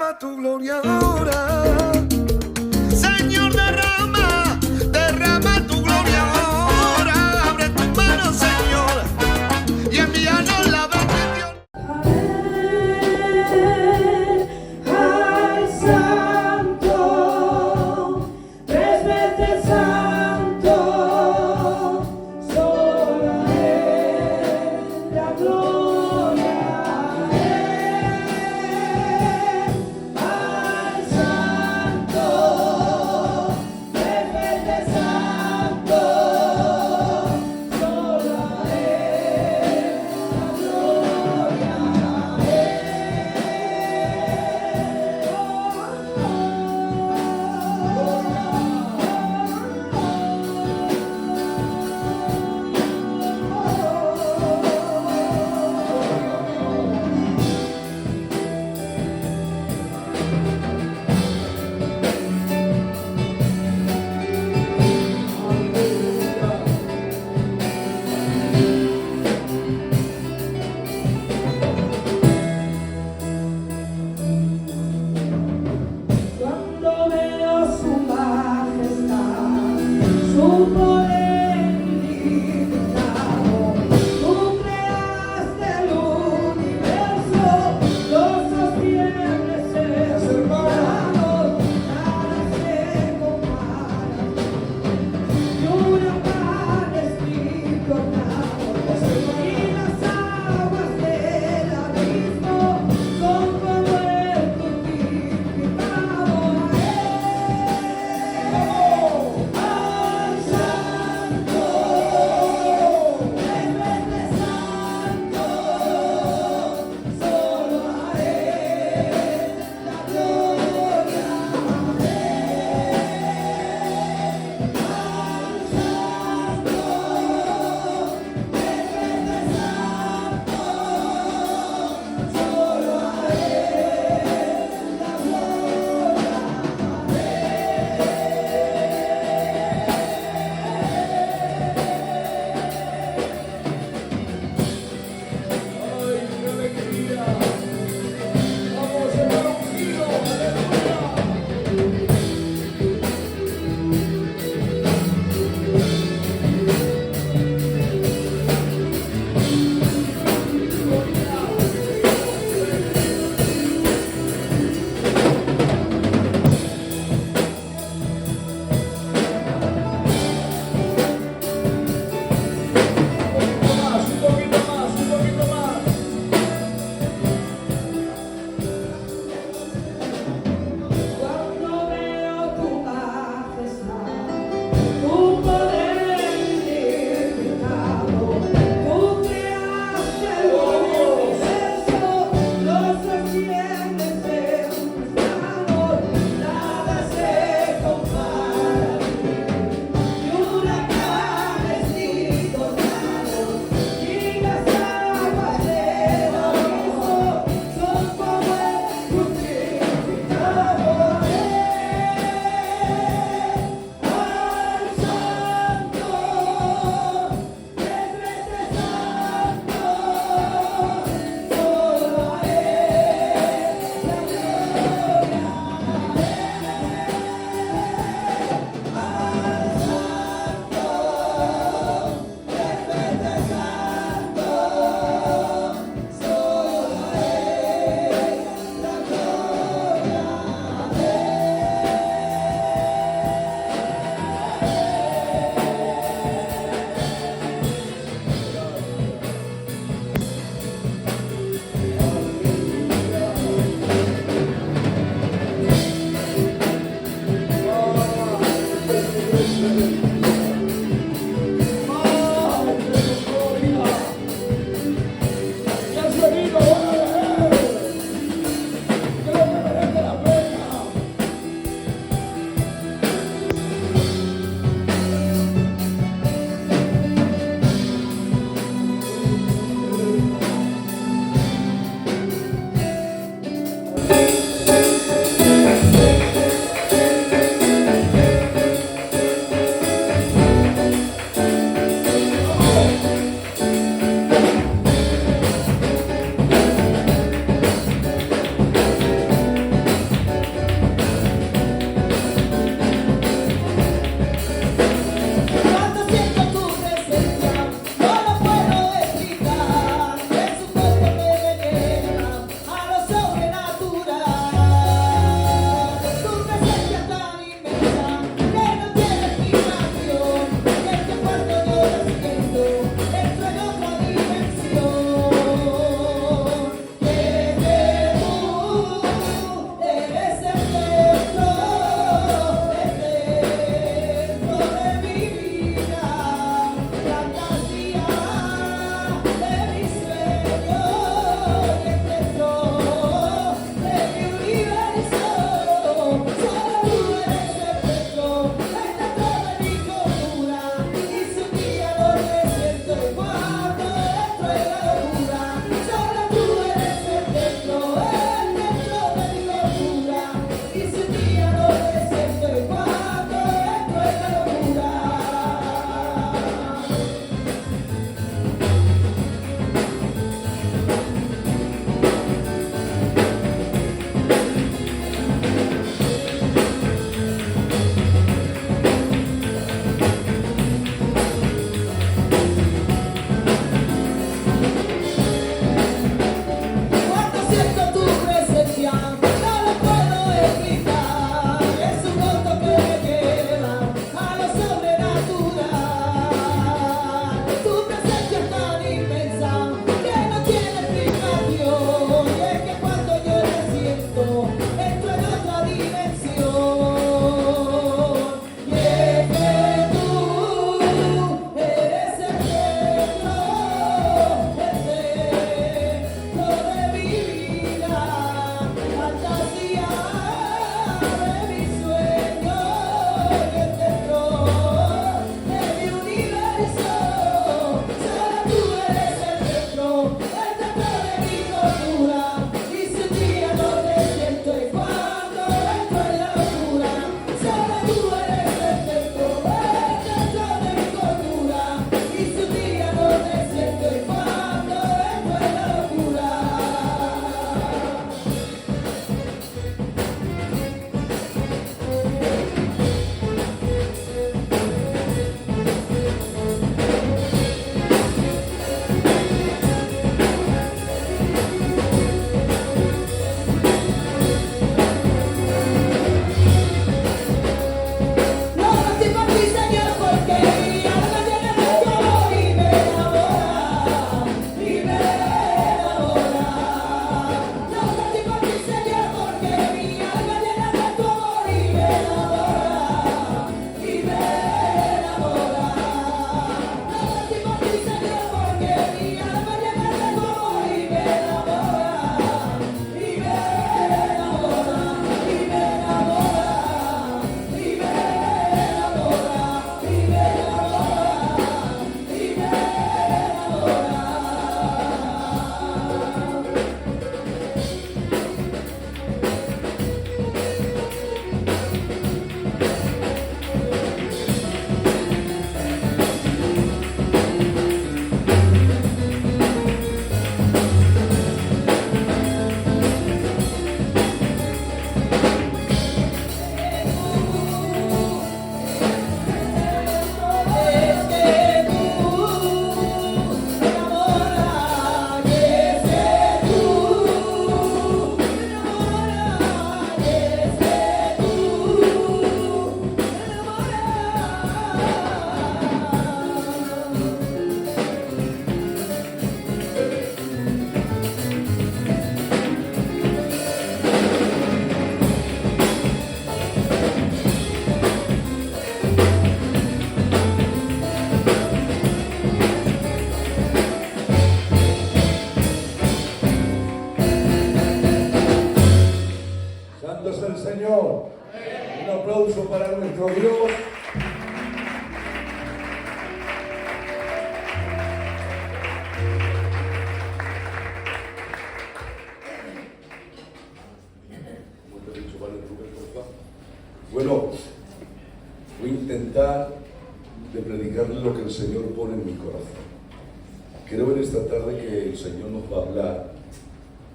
derrama tu gloria ahora. Señor, derrama tu gloria ahora. Abre tus manos, Señor, y envíanos la bendición. Ay, santo, tres veces santo, solo a Él la gloria. Ay, santo, tres veces santo, solo a Él la gloria. Cuando veo su majestad, su poder ilimitado, tú creaste el universo, lo sostienes separados, nada se compara. Y huracanes triplonados, y las aguas del abismo son como el crucificado. Al santo, tres veces santo, solo a Él la gloria. Cuando veo tu majestad, tu poder ilimitado, tú creaste el universo, lo sostienes en tus manos, nada se compara. Y huracanes triplonados, y las aguas del abismo son como el crucificado. Al santo, tres veces santo, solo a Él la gloria. Al santo, tres veces santo, solo a Él la gloria. Santo es el Señor. Un aplauso para nuestro Dios. Bueno, voy a intentar de predicarle lo que el Señor pone en mi corazón. Creo en esta tarde que el Señor nos va a hablar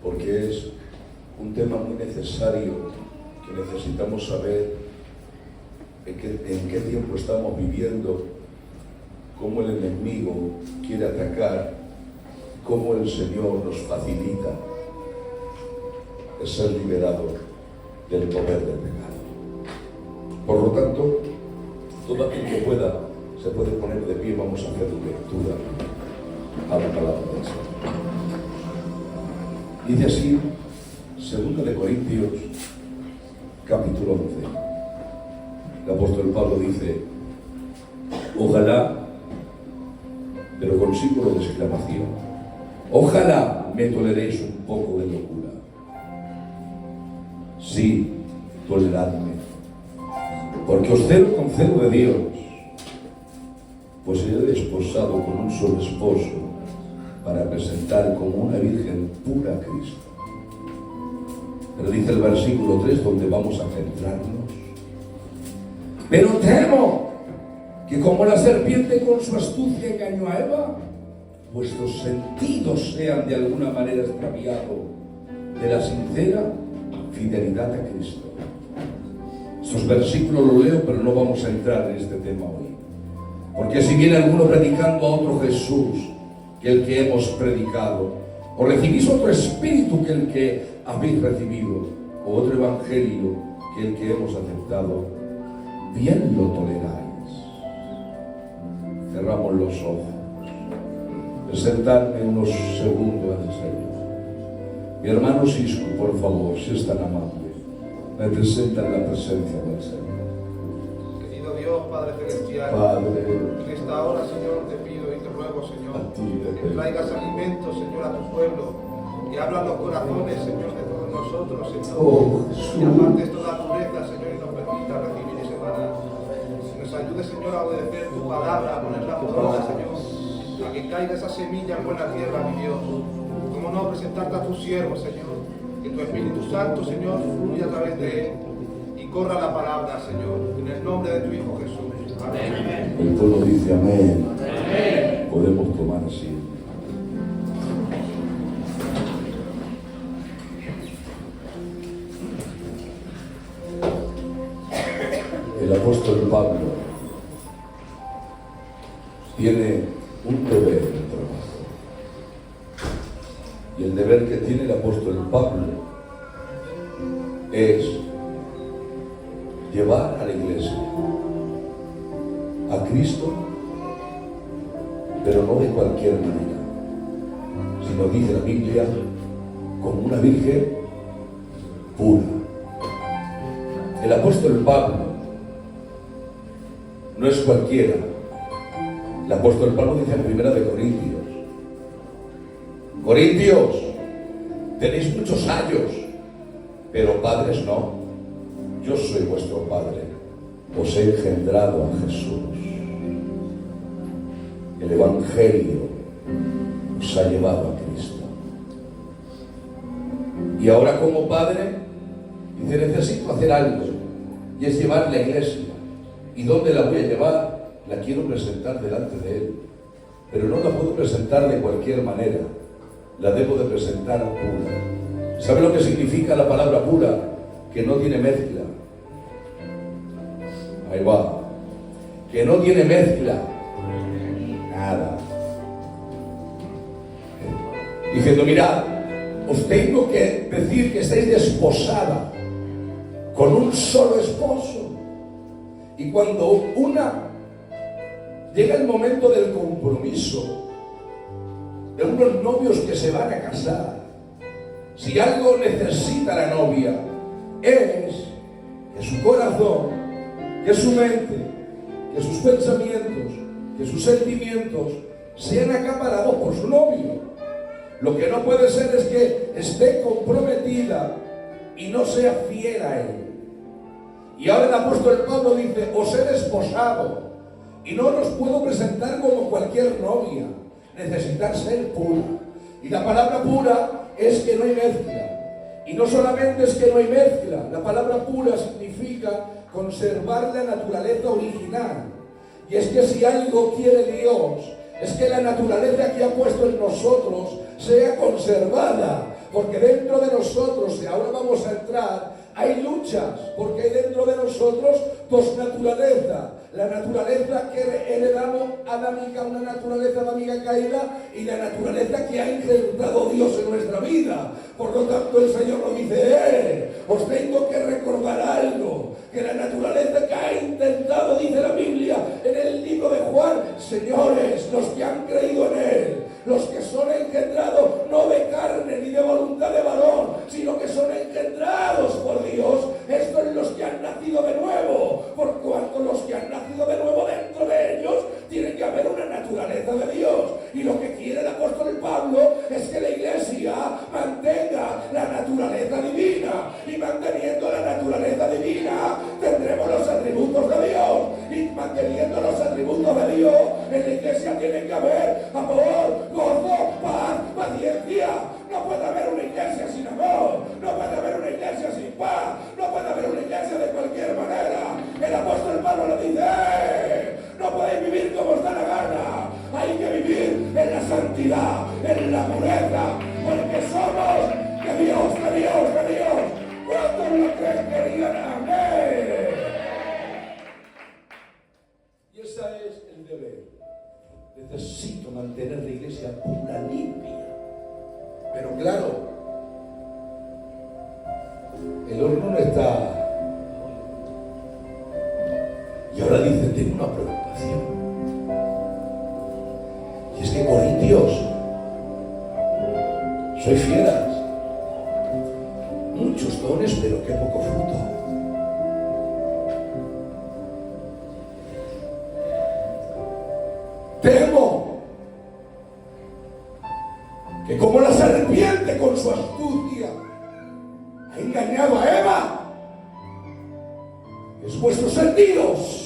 porque es un tema muy necesario que necesitamos saber en qué tiempo estamos viviendo, cómo el enemigo quiere atacar, cómo el Señor nos facilita el ser liberado del poder del pecado. Por lo tanto, todo aquel que pueda se puede poner de pie. Vamos a hacer lectura a la palabra del Señor. Dice así, 2 de Corintios, capítulo 11. El apóstol Pablo dice: ojalá, pero con símbolo de exclamación, ojalá me toleréis un poco de locura. Sí, toleradme, porque os celo con celo de Dios, pues he desposado con un solo esposo para presentar como una virgen pura a Cristo. Pero dice el versículo 3, donde vamos a centrarnos: pero temo que como la serpiente con su astucia engañó a Eva, vuestros sentidos sean de alguna manera extraviados de la sincera fidelidad a Cristo. Estos versículos los leo, pero no vamos a entrar en este tema hoy. Porque si viene alguno predicando a otro Jesús que el que hemos predicado, o recibís otro espíritu que el que habéis recibido, o otro evangelio que el que hemos aceptado, bien lo toleráis. Cerramos los ojos. Presentadme unos segundos al Señor. Mi hermano Sisco, por favor, si es tan amable, me presenta en la presencia del Señor. Querido Dios, Padre Celestial, Padre, en esta hora, Señor, te pido y te ruego, Señor, a ti te que traigas alimento, Señor, a tu pueblo, que habla los corazones, Señor, de todos nosotros, Señor. Oh, Jesús. Que apartes toda dureza, Señor, y nos permita recibir ese maná. Nos ayude, Señor, a obedecer tu palabra, a ponerla por obra, Señor, a que caiga esa semilla en buena tierra, mi Dios. Cómo no presentarte a tus siervos, Señor, que tu Espíritu Santo, Señor, fluya a través de él y corra la palabra, Señor, en el nombre de tu Hijo Jesús. Amén. El pueblo dice amén. Amén. Podemos tomar asiento. El apóstol Pablo tiene un deber en el trabajo. Y el deber que tiene el apóstol Pablo es llevar a la iglesia a Cristo, pero no de cualquier manera, sino, dice la Biblia, como una virgen pura. El apóstol Pablo no es cualquiera. El apóstol Pablo dice en 1 de Corintios: Corintios, tenéis muchos años, pero padres no. Yo soy vuestro Padre, os he engendrado a Jesús. El Evangelio os ha llevado a Cristo. Y ahora, como Padre, dice: necesito hacer algo, y es llevar la iglesia. ¿Y dónde la voy a llevar? La quiero presentar delante de Él, pero no la puedo presentar de cualquier manera. La debo de presentar pura. ¿Sabe lo que significa la palabra pura? Que no tiene mezcla. Ahí va. Que no tiene mezcla. Nada. Diciendo: mirad, os tengo que decir que estáis desposada con un solo esposo. Y cuando llega el momento del compromiso, de unos novios que se van a casar, si algo necesita la novia es que su corazón, que su mente, que sus pensamientos, que sus sentimientos sean acaparados por su novio. Lo que no puede ser es que esté comprometida y no sea fiel a Él. Y ahora el apóstol Pablo dice, os he desposado y no os puedo presentar como cualquier novia. Necesitáis ser pura. Y la palabra pura es que no hay mezcla. Y no solamente es que no hay mezcla, la palabra pura significa conservar la naturaleza original. Y es que si algo quiere Dios, es que la naturaleza que ha puesto en nosotros sea conservada. Porque dentro de nosotros, y ahora vamos a entrar, hay luchas, porque hay dentro de nosotros dos naturalezas. La naturaleza que heredamos adámica, una naturaleza adámica caída, y la naturaleza que ha incrementado Dios en nuestra vida. Por lo tanto, el Señor nos dice, os tengo que recordar algo, que la naturaleza que ha intentado, dice la Biblia en el libro de Juan, señores, los que han creído en Él, los que son engendrados no de carne ni de voluntad de varón, sino que son engendrados por Dios, estos son los que han nacido de nuevo, por cuanto los que han nacido de nuevo dentro de ellos tiene que haber una naturaleza de Dios. Y lo que quiere el apóstol Pablo es que la iglesia mantenga la naturaleza divina, y manteniendo la naturaleza divina tendremos los atributos de Dios, y manteniendo los atributos de Dios en la iglesia tiene que haber amor, gozo, paz, paciencia. No puede haber una iglesia sin amor, no puede haber una iglesia sin paz, no puede haber una iglesia de cualquier manera. El apóstol Pablo lo dice, no podéis vivir como os da la gana, hay que vivir en la santidad, en la pureza, porque somos de Dios, de Dios, de Dios. ¿Cuántos lo creen que digan amén? Y ese es el deber. Necesito mantener la iglesia pura, limpia. Pero claro, el horno no está. Y ahora dice, tengo una preocupación. Y es que Corintios, sois fieras, muchos dones, pero qué poco fruto. Temo que como la serpiente con su astucia ha engañado a Eva, es vuestros sentidos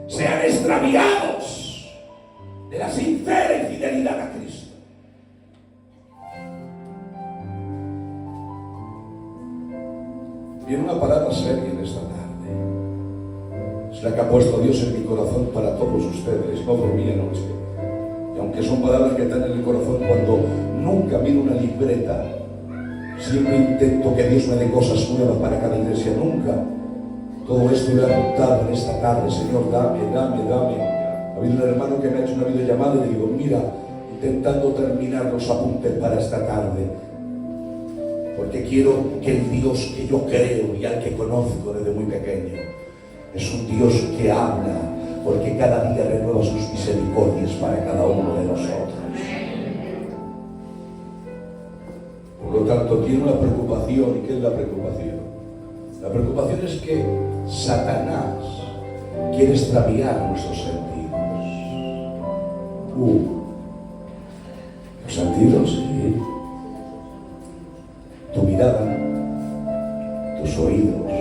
sean extraviados de la sincera fidelidad a Cristo. Viene una palabra seria en esta tarde. Es la que ha puesto Dios en mi corazón para todos ustedes, no por mí anoche. Y aunque son palabras que están en el corazón, cuando nunca miro una libreta, siempre intento que Dios me dé cosas nuevas para cada iglesia, nunca. Todo esto lo he apuntado en esta tarde, Señor, dame. Ha habido un hermano que me ha hecho una videollamada y le digo, mira, intentando terminar los apuntes para esta tarde, porque quiero que el Dios que yo creo y al que conozco desde muy pequeño, es un Dios que habla, porque cada día renueva sus misericordias para cada uno de nosotros. Por lo tanto, tiene una preocupación. ¿Y qué es la preocupación? La preocupación es que Satanás quiere extraviar nuestros sentidos. ¿Los sentidos? Sí. Tu mirada, tus oídos,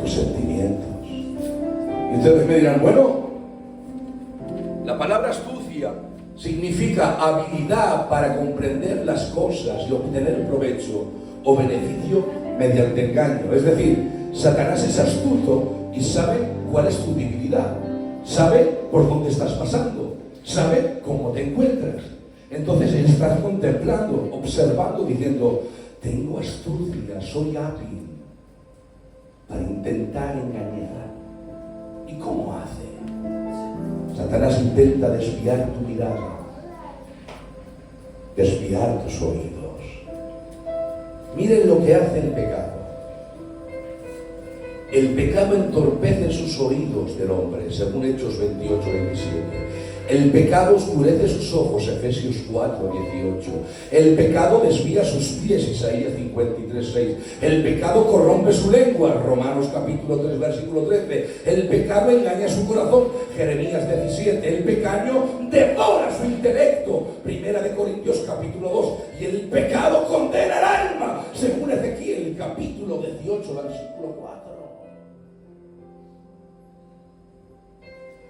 tus sentimientos. Y ustedes me dirán, bueno, la palabra astucia significa habilidad para comprender las cosas y obtener provecho o beneficio mediante engaño. Es decir, Satanás es astuto y sabe cuál es tu debilidad, sabe por dónde estás pasando, sabe cómo te encuentras. Entonces él está contemplando, observando, diciendo, tengo astucia, soy hábil para intentar engañar. ¿Y cómo hace? Satanás intenta desviar tu mirada, desviar tus oídos. Miren lo que hace el pecado. El pecado entorpece sus oídos del hombre, según Hechos 28-27. El pecado oscurece sus ojos, Efesios 4:18. El pecado desvía sus pies, Isaías 53:6. El pecado corrompe su lengua, Romanos capítulo 3, versículo 13. El pecado engaña su corazón, Jeremías 17. El pecado devora su intelecto, Primera de Corintios capítulo 2. Y el pecado condena el alma, según Ezequiel capítulo 18, versículo 4.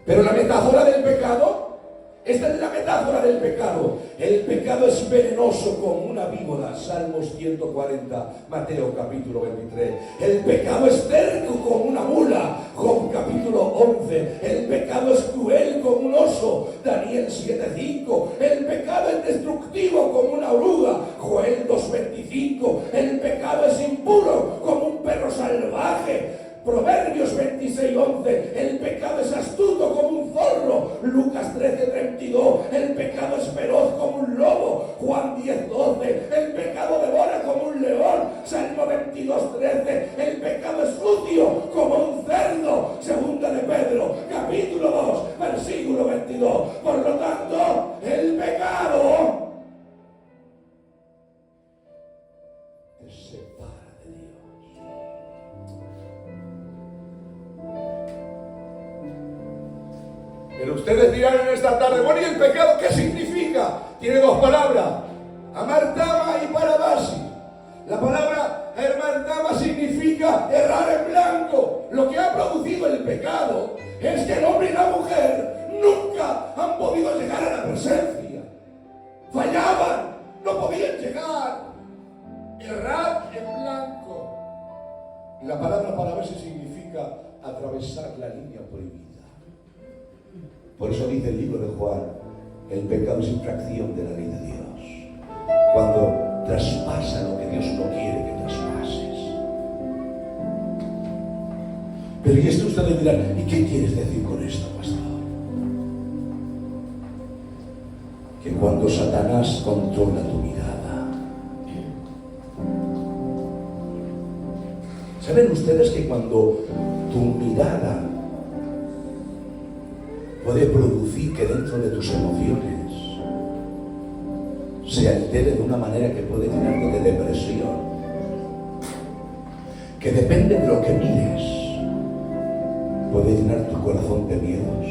Pero la metáfora del pecado, esta es la metáfora del pecado. El pecado es venenoso como una víbora, Salmos 140, Mateo capítulo 23. El pecado es terco como una mula, Job capítulo 11. El pecado es cruel como un oso, Daniel 7:5. El pecado es destructivo como una oruga, Joel 2:25. El pecado es impuro como un perro salvaje, Proverbios 26:11. El pecado es astuto como un zorro, Lucas 13:32. El pecado es feroz como un lobo, Juan 10:12. El pecado devora como un león, Salmo 22:13. El pecado es sucio como un cerdo, Segunda de Pedro capítulo 2, versículo 22. Por lo tanto, el pecado te separa de Dios. Pero ustedes dirán en esta tarde, bueno, ¿y el pecado qué significa? Tiene dos palabras, amartama y paradasi. La palabra amartama significa errar en blanco. Lo que ha producido el pecado es que el hombre y la mujer nunca han podido llegar a la presencia. Fallaban, no podían llegar. Errar en blanco. Y la palabra paradasi significa atravesar la línea prohibida. Por eso dice el libro de Juan, el pecado es infracción de la ley de Dios. Cuando traspasa lo que Dios no quiere que traspases. Pero y esto ustedes dirán, ¿y qué quieres decir con esto, pastor? Que cuando Satanás controla tu mirada. ¿Saben ustedes que cuando tu mirada puede producir que dentro de tus emociones se altere de una manera que puede llenarte de depresión, que depende de lo que mires, puede llenar tu corazón de miedos?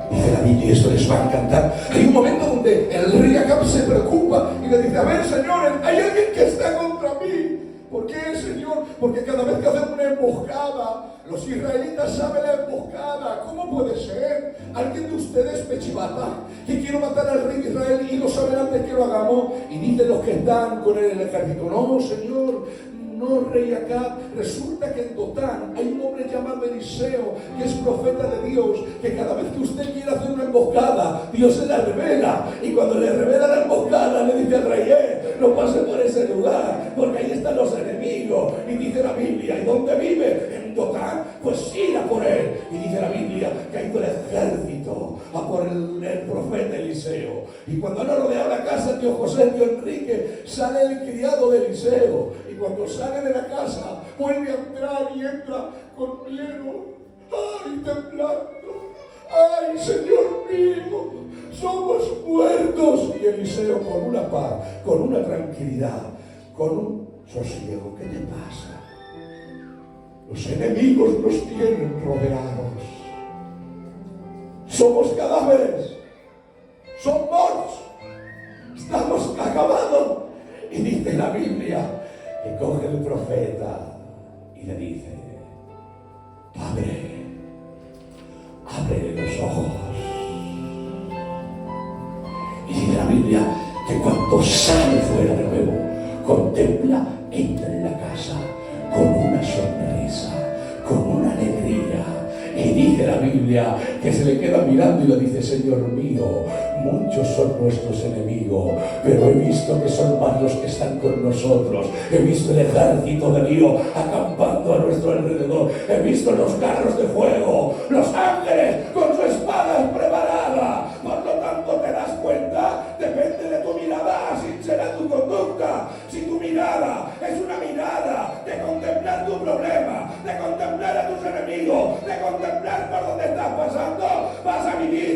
Dice la Biblia, y esto les va a encantar, hay un momento donde el rey Acab se preocupa y le dice, a ver, Señor, hay alguien que está contra mí. ¿Por qué, Señor? Porque cada vez que hacen una emboscada, los israelitas saben la emboscada. ¿Cómo puede ser? ¿Alguien de ustedes, pechibata, que quiero matar al rey de Israel y lo saben antes que lo hagamos? Y dicen los que están con él en el ejército, no, Señor, no, rey Acab. Resulta que en Dotán hay un hombre llamado Eliseo, que es profeta de Dios, que cada vez que usted quiere hacer una emboscada, Dios se la revela. Y cuando le revela la emboscada, le dice al rey, no pase por ese lugar, porque ahí están los enemigos. Y dice la Biblia, ¿y dónde vive? En Dotán, pues ir a por él. Y dice la Biblia que ha ido el ejército a por el profeta Eliseo. Y cuando han rodeado la casa, tío José, tío Enrique, sale el criado de Eliseo. Y cuando sale de la casa, vuelve a entrar y entra con miedo. ¡Ay, temblando! ¡Ay, Señor mío! ¡Somos muertos! Y Eliseo con una paz, con una tranquilidad, con un sosiego. ¿Qué te pasa? Los enemigos nos tienen rodeados. Somos cadáveres. Somos. Estamos acabados. Y dice la Biblia que coge el profeta y le dice, Padre, ábrele los ojos. Y dice la Biblia que cuando sale fuera de nuevo, contempla, entra en la casa con una sonrisa, con una alegría. Y dice la Biblia que se le queda mirando y le dice, Señor mío, muchos son nuestros enemigos, pero he visto que son más los que están con nosotros. He visto el ejército de Dios acampando a nuestro alrededor. He visto los carros de fuego, los ángeles con su espada preparada. Por lo tanto, te das cuenta, depende de tu mirada, así será tu conducta. Si tu mirada es una mirada de contemplar tu problema, de contemplar a tus enemigos, de contemplar por dónde estás pasando, vas a vivir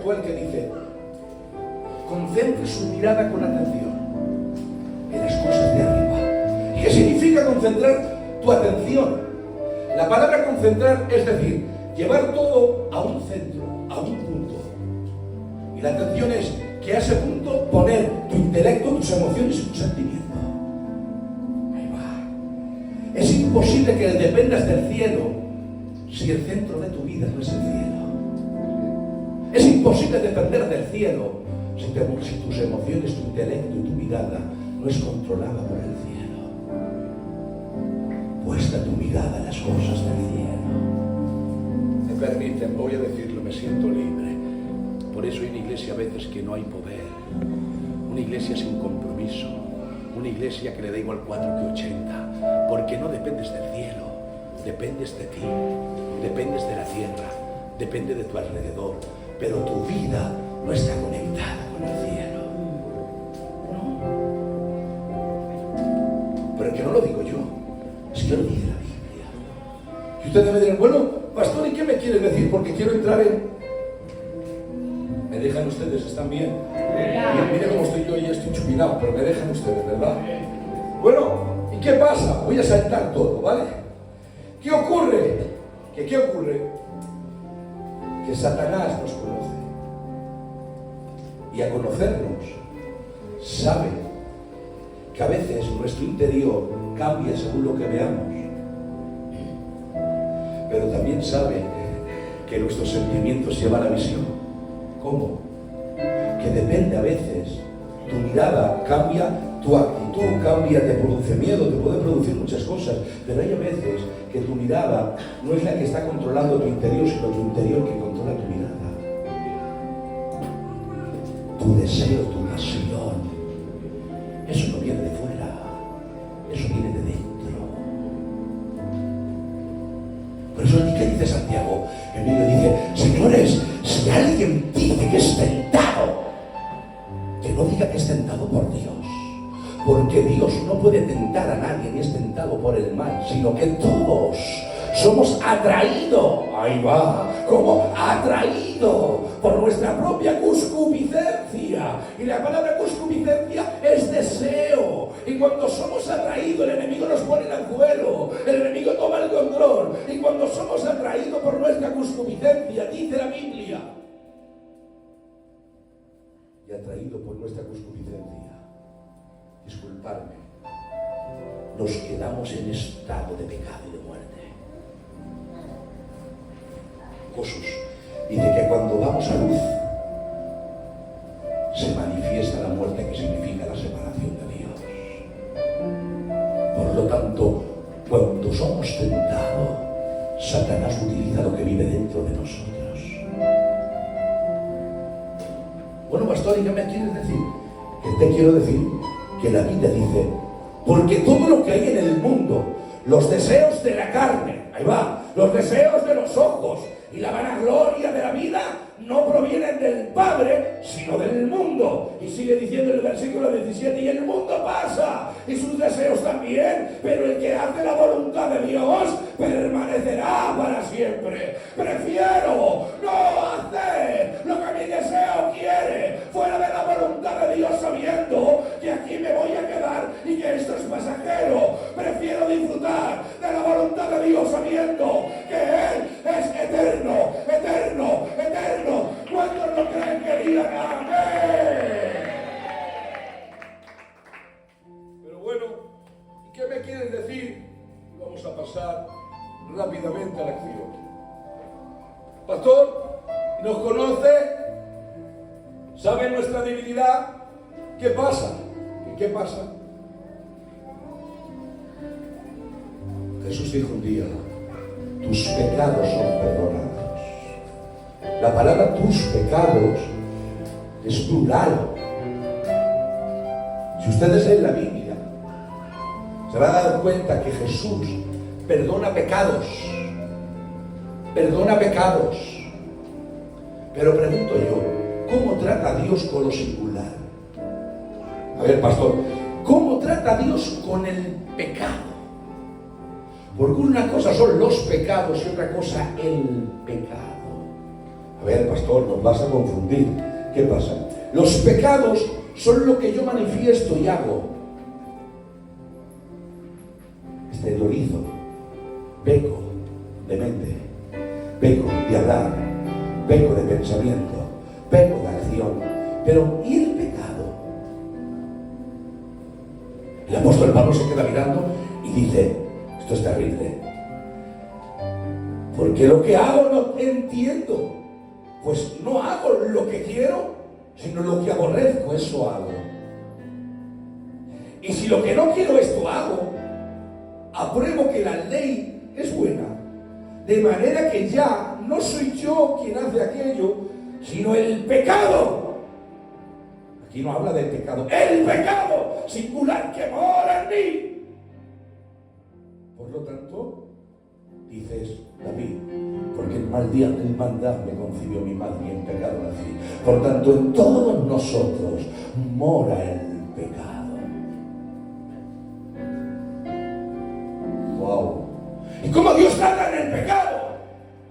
actual que dice: concentre su mirada con atención en las cosas de arriba. ¿Y qué significa concentrar tu atención? La palabra concentrar es decir, llevar todo a un centro, a un punto. Y la atención es que a ese punto poner tu intelecto, tus emociones y tu sentimiento. Ahí va. Es imposible que dependas del cielo si el centro de tu vida no es el cielo. Es imposible depender del cielo si tus emociones, tu intelecto y tu mirada no es controlada por el cielo. Puesta tu mirada en las cosas del cielo. Me permiten, voy a decirlo, me siento libre. Por eso hay una iglesia a veces que no hay poder, una iglesia sin compromiso, una iglesia que le da igual 4 que 80, porque no dependes del cielo, dependes de ti, dependes de la tierra, depende de tu alrededor, pero tu vida no está conectada con el cielo. No. Pero que no lo digo yo, es que lo dice la Biblia. Y ustedes me dirán, bueno, pastor, ¿y qué me quieres decir? Porque quiero entrar en... ¿Me dejan ustedes? ¿Están bien? Mire cómo estoy yo, ya estoy chupinado, pero me dejan ustedes, ¿verdad? Bueno, ¿y qué pasa? Voy a saltar todo, ¿vale? ¿Qué ocurre? ¿Qué ocurre? Que Satanás nos conoce. Y a conocernos, sabe que a veces nuestro interior cambia según lo que veamos. Pero también sabe que nuestros sentimientos llevan a la visión. ¿Cómo? Que depende a veces, tu mirada cambia, tu actitud cambia, te produce miedo, te puede producir muchas cosas, pero hay a veces que tu mirada no es la que está controlando tu interior, sino tu interior que controla tu mirada. Tu deseo, tu pasión, eso no viene de fuera, eso viene de dentro. Por eso ¿qué dice Santiago? El Biblia dice: señores, si alguien dice que es tentado, que no diga que es tentado por Dios, porque Dios no puede tentar a nadie ni es tentado por el mal, sino que todos somos atraídos, ahí va, como atraídos por nuestra propia concupiscencia. Y la palabra concupiscencia es deseo. Y cuando somos atraídos, el enemigo nos pone el anzuelo, el enemigo toma el control. Y cuando somos atraídos por nuestra concupiscencia, dice la Biblia, y atraído por nuestra concupiscencia, disculpadme, nos quedamos en estado de pecado y de muerte. Jesús dice que cuando vamos a luz se manifiesta la muerte, que significa la separación de Dios. Por lo tanto, cuando somos tentados, Satanás utiliza lo que vive dentro de nosotros. Bueno, pastor, ¿y qué me quieres decir? Que te quiero decir que la Biblia dice: porque todo lo que hay en el mundo, los deseos de la carne, ahí va, los deseos de los ojos y la vanagloria de la vida no provienen del Padre, sino del mundo. Y sigue diciendo el versículo 17: y el mundo pasa, y sus deseos también, pero el que hace la voluntad de Dios permanecerá para siempre. Prefiero no hacer lo que mi deseo quiere, fuera de la voluntad de Dios, sabiendo que aquí me voy a quedar y que esto es pasajero. Prefiero disfrutar de la voluntad de Dios, sabiendo que Él es eterno, eterno, eterno. ¿Cuántos no creen que digan amén? Pero bueno, ¿y qué me quieres decir? Vamos a pasar rápidamente a la acción. Pastor, ¿nos conoce? ¿Sabe nuestra debilidad? ¿Qué pasa? ¿Qué pasa? Jesús dijo un día: tus pecados son perdonados. La palabra tus pecados es plural. Si ustedes leen la Biblia, se van a dar cuenta que Jesús perdona pecados. Perdona pecados. Pero pregunto yo, ¿cómo trata Dios con lo singular? A ver, pastor, ¿cómo trata Dios con el pecado? Porque una cosa son los pecados y otra cosa el pecado. A ver, pastor, nos vas a confundir. ¿Qué pasa? Los pecados son lo que yo manifiesto y hago. Exteriorizo. Peco de mente. Peco de hablar. Peco de pensamiento. Peco de acción. Pero, ¿y el pecado? El apóstol Pablo se queda mirando y dice, esto es terrible. Porque lo que hago no entiendo. Pues no hago lo que quiero, sino lo que aborrezco, eso hago. Y si lo que no quiero esto hago, apruebo que la ley es buena. De manera que ya no soy yo quien hace aquello, sino el pecado. Aquí no habla del pecado. El pecado singular que mora en mí. Por lo tanto, dices, David, porque el maldad me concibió mi madre y en pecado nací. Por tanto, en todos nosotros mora el pecado. Wow. ¿Y cómo Dios trata en el pecado?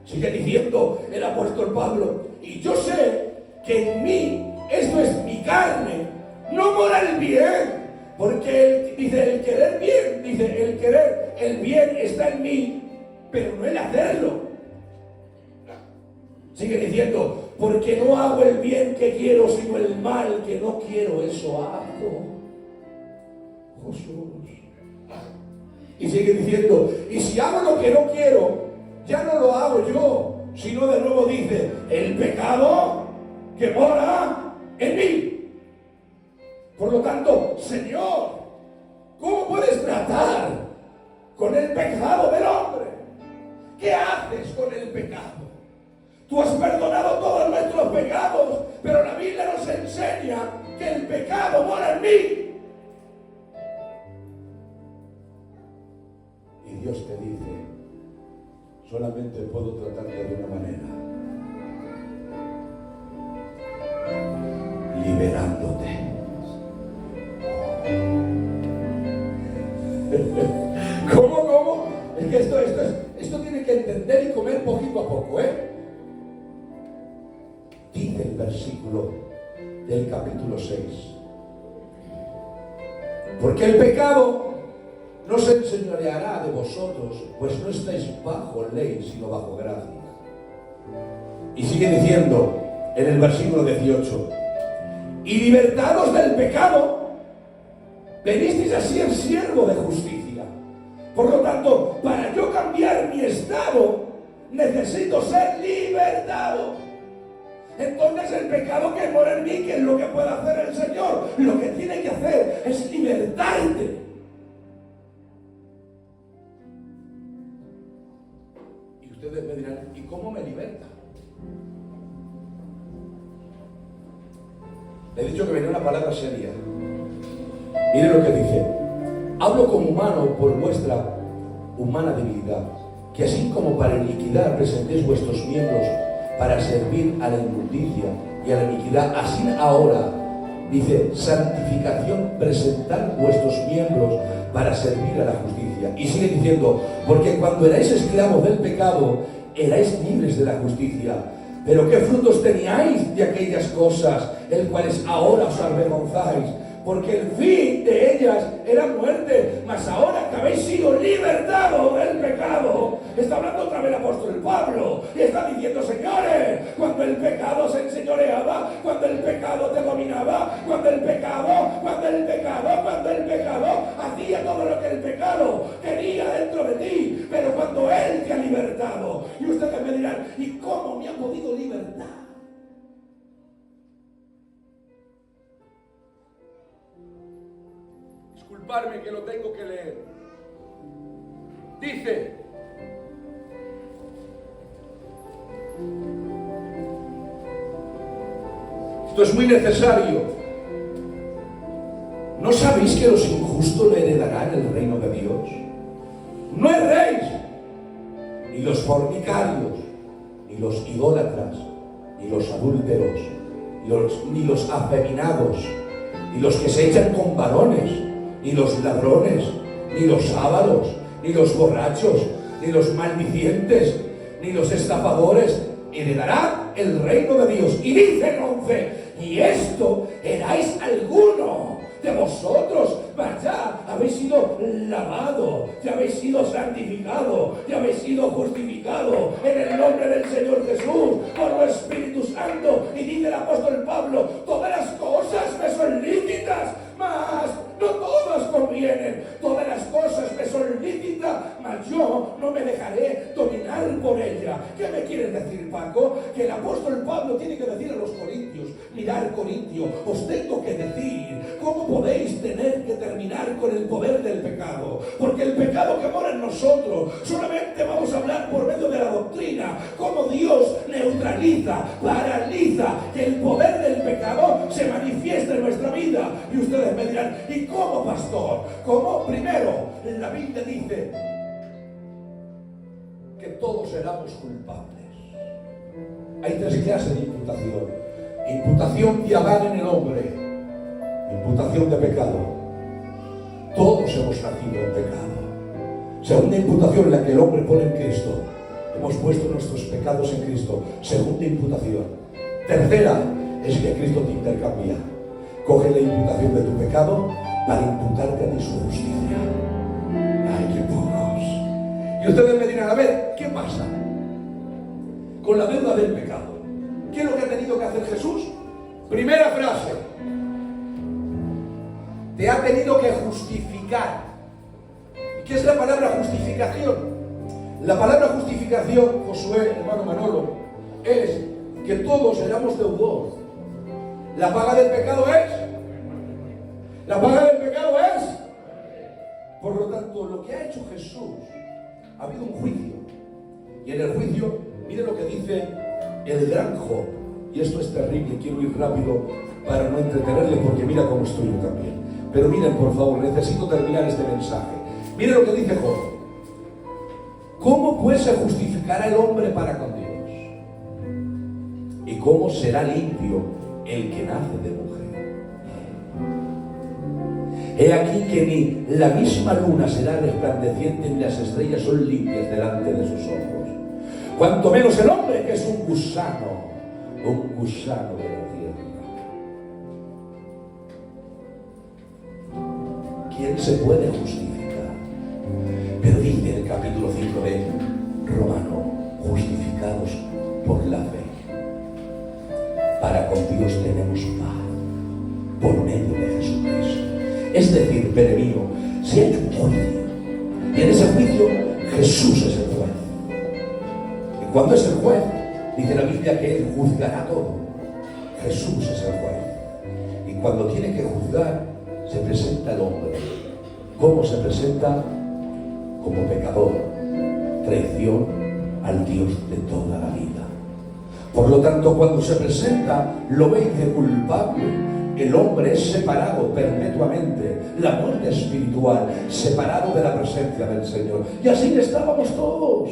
Sigue diciendo el apóstol Pablo, y yo sé que en mí, esto es mi carne, no mora el bien. Porque dice el querer bien, dice el querer, el bien está en mí, pero no el hacerlo. Sigue diciendo, porque no hago el bien que quiero, sino el mal que no quiero, eso hago. Jesús. Y sigue diciendo, y si hago lo que no quiero, ya no lo hago yo, sino de nuevo dice, el pecado que mora en mí. Por lo tanto, Señor, ¿cómo puedes tratar con el pecado del hombre? ¿Qué haces con el pecado? Tú has perdonado todos nuestros pecados, pero la Biblia nos enseña que el pecado mora en mí. Y Dios te dice, solamente puedo tratarte de una manera, liberándote. ¿Cómo? Es que esto tiene que entender y comer poquito a poco, Dice el versículo del capítulo 6. Porque el pecado no se enseñoreará de vosotros, pues no estáis bajo ley, sino bajo gracia. Y sigue diciendo en el versículo 18, y libertados del pecado, venisteis a ser siervo de justicia. Por lo tanto, para yo cambiar mi estado, necesito ser libertado. Entonces el pecado que mora en mí, ¿qué es lo que puede hacer el Señor? Lo que tiene que hacer es libertarte. Y ustedes me dirán, ¿y cómo me liberta? Le he dicho que venía una palabra seria. Miren lo que dice. Hablo como humano por vuestra humana debilidad, que así como para iniquidad presentéis vuestros miembros para servir a la inmundicia y a la iniquidad, así ahora, dice, santificación, presentad vuestros miembros para servir a la justicia. Y sigue diciendo, porque cuando erais esclavos del pecado, erais libres de la justicia. Pero ¿qué frutos teníais de aquellas cosas, el cuales ahora os avergonzáis? Porque el fin de ellas era muerte, mas ahora que habéis sido libertados del pecado. Está hablando otra vez el apóstol Pablo y está diciendo, señores, cuando el pecado se enseñoreaba, cuando el pecado te dominaba, cuando el pecado hacía todo lo que el pecado quería dentro de ti, pero cuando Él te ha libertado, y ustedes me dirán, ¿y cómo me ha podido libertar? Disculparme que lo tengo que leer. Dice, esto es muy necesario. ¿No sabéis que los injustos le heredarán el reino de Dios? No erréis, ni los fornicarios, ni los idólatras, ni los adúlteros, ni los afeminados, ni los que se echan con varones, ni los ladrones, ni los ávaros, ni los borrachos, ni los maldicientes, ni los estafadores heredarán el reino de Dios. Y dice el 11, y esto erais alguno de vosotros, mas ya habéis sido lavado, ya habéis sido santificado, ya habéis sido justificado en el nombre del Señor Jesús por el Espíritu Santo. Y dice el apóstol Pablo, todas las cosas me son lícitas, mas no todas convienen. Todas las cosas me son lícitas, mas yo no me dejaré dominar por ella. ¿Qué me quieres decir, Paco? Que el apóstol Pablo tiene que decir a los corintios, mirad, Corintio, os tengo que decir cómo podéis tener que terminar con el poder del pecado, porque el pecado que mora en nosotros, solamente vamos a hablar por medio de la doctrina, cómo Dios neutraliza, paraliza que el poder del pecado se manifiesta en nuestra vida. Y ustedes me dirán, ¿y cómo, pastor? ¿Cómo? Primero, la Biblia dice que todos éramos culpables. Hay tres clases de imputación. Imputación de Adán en el hombre, imputación de pecado. Todos hemos nacido en pecado. Segunda imputación, en la que el hombre pone en Cristo. Hemos puesto nuestros pecados en Cristo. Segunda imputación. Tercera es que Cristo te intercambia. Coge la imputación de tu pecado para imputarte a ti su justicia. ¡Ay, qué pocos! Y ustedes me dirán, a ver, ¿qué pasa con la deuda del pecado? ¿Qué es lo que ha tenido que hacer Jesús? Primera frase. Te ha tenido que justificar. ¿Y qué es la palabra justificación? La palabra justificación, Josué, hermano Manolo, es que todos éramos deudores. La paga del pecado es. La paga del pecado es. Por lo tanto, lo que ha hecho Jesús, ha habido un juicio. Y en el juicio, mire lo que dice el gran Job. Y esto es terrible, quiero ir rápido para no entretenerle, porque mira cómo estoy yo también. Pero miren, por favor, necesito terminar este mensaje. Miren lo que dice Job. ¿Cómo pues se justificará el hombre para con Dios? ¿Y cómo será limpio el que nace de mujer? He aquí que ni la misma luna será resplandeciente ni las estrellas son limpias delante de sus ojos. Cuanto menos el hombre, que es un gusano de la tierra. ¿Quién se puede justificar? Pero dice el capítulo 5 de Romano, justificados por la fe. Para con Dios tenemos paz por medio de Jesucristo. Es decir, Padre mío, se ha hecho un juicio. Y en ese juicio Jesús es el juez. Y cuando es el juez, dice la Biblia que Él juzgará todo. Jesús es el juez. Y cuando tiene que juzgar, se presenta el hombre. ¿Cómo se presenta? Como pecador, traición al Dios de toda la vida. Por lo tanto, cuando se presenta, lo ve de culpable. El hombre es separado perpetuamente, la muerte espiritual, separado de la presencia del Señor. Y así estábamos todos.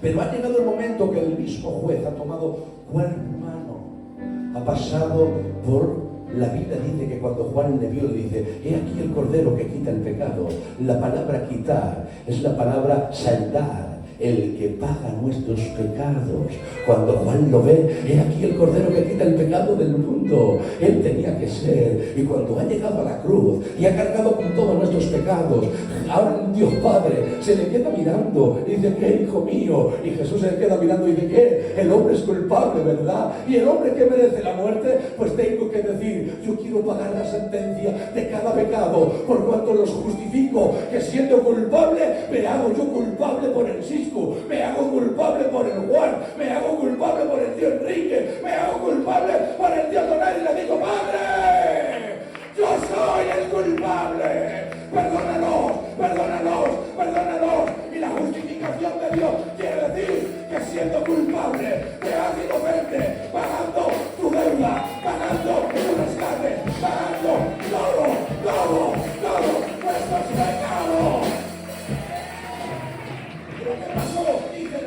Pero ha llegado el momento que el mismo juez ha tomado cuerpo humano, ha pasado por la Biblia. Dice que cuando Juan le vio, le dice, he aquí el cordero que quita el pecado. La palabra quitar es la palabra saldar, el que paga nuestros pecados. Cuando Juan lo ve, he aquí el cordero que quita el pecado del mundo. Él tenía que ser. Y cuando ha llegado a la cruz y ha cargado con todos nuestros pecados, ahora Dios Padre se le queda mirando y dice, ¿qué, hijo mío? Y Jesús se le queda mirando y dice, ¿qué? El hombre es culpable, ¿verdad? Y el hombre que merece la muerte, pues tengo que decir, yo quiero pagar la sentencia de cada pecado, por cuanto los justifico, que siendo culpable, me hago yo culpable por el Cisco, me hago culpable por el Juan, me hago culpable por el tío Enrique, me hago culpable por el tío Tonel, y le digo, Padre, yo soy el culpable, perdónanos, perdónanos, perdónanos. Y la justificación de Dios quiere decir que siendo culpable te hace inocente, pagando tu deuda, pagando tu rescate, pagando todo nuestros pecados. Pero ¿qué pasó? Dicen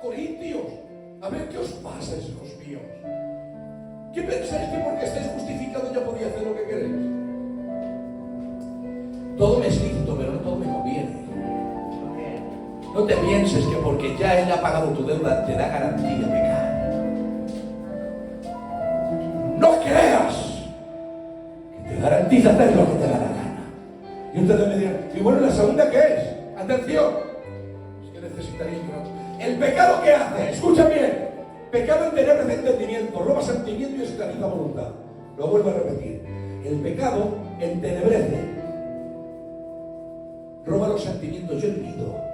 Corintios, a ver qué os pasa, hijos míos. ¿Qué pensáis que porque estáis justificados ya podéis hacer lo que queréis? Todo me es lícito, pero no todo me conviene. No te pienses que porque ya Él ha pagado tu deuda te da garantía de pecar. No creas que te garantiza hacer lo que te da la gana. Y ustedes me dirán, y bueno, ¿la segunda qué es? Atención, es que necesitaréis que no. El pecado que hace, escucha bien, pecado entenebrece entendimiento, roba sentimiento y esclaviza voluntad. Lo vuelvo a repetir, el pecado entenebrece, roba los sentimientos. Yo he vivido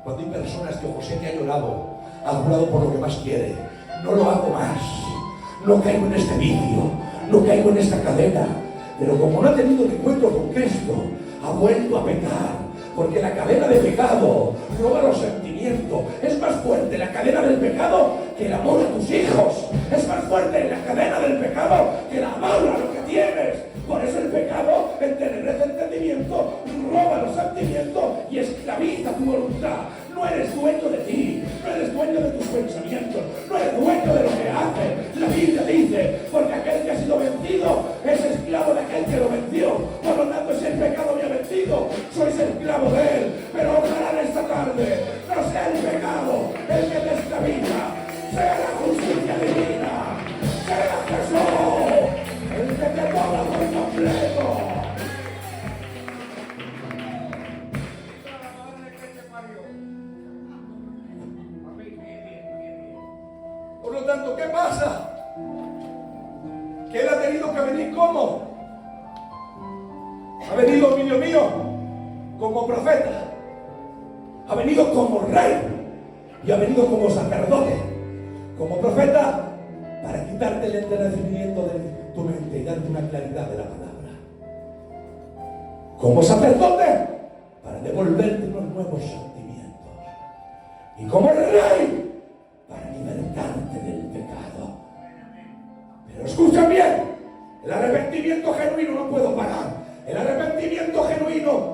cuando hay personas que José que ha llorado por lo que más quiere. No lo hago más, no caigo en este vicio, no caigo en esta cadena. Pero como no ha tenido un encuentro con Cristo, ha vuelto a pecar. Porque la cadena de pecado roba los sentimientos. Es más fuerte la cadena del pecado que el amor a tus hijos. Es más fuerte la cadena del pecado que el amor a lo que tienes. Por eso el pecado entenebrece el entendimiento, roba los sentimientos y esclaviza tu voluntad. No eres dueño de ti, no eres dueño de tus pensamientos, no eres dueño de lo que haces. La Biblia dice, porque aquel que ha sido vencido es esclavo de aquel que lo venció. Por lo tanto, si el pecado me ha vencido, sois esclavo de él. Pero ojalá esta tarde no sea el pecado el que te esclaviza, sea la justicia divina, sea Jesús el que te toma por completo. Por lo tanto, ¿qué pasa? Que él ha tenido que venir como. Ha venido, niño mío, como profeta. Ha venido como rey. Y ha venido como sacerdote. Como profeta, para quitarte el entendimiento de tu mente y darte una claridad de la palabra. Como sacerdote, para devolverte unos nuevos sentimientos. Y como rey, para libertarte del pecado. Pero escucha bien, el arrepentimiento genuino no puedo parar. El arrepentimiento genuino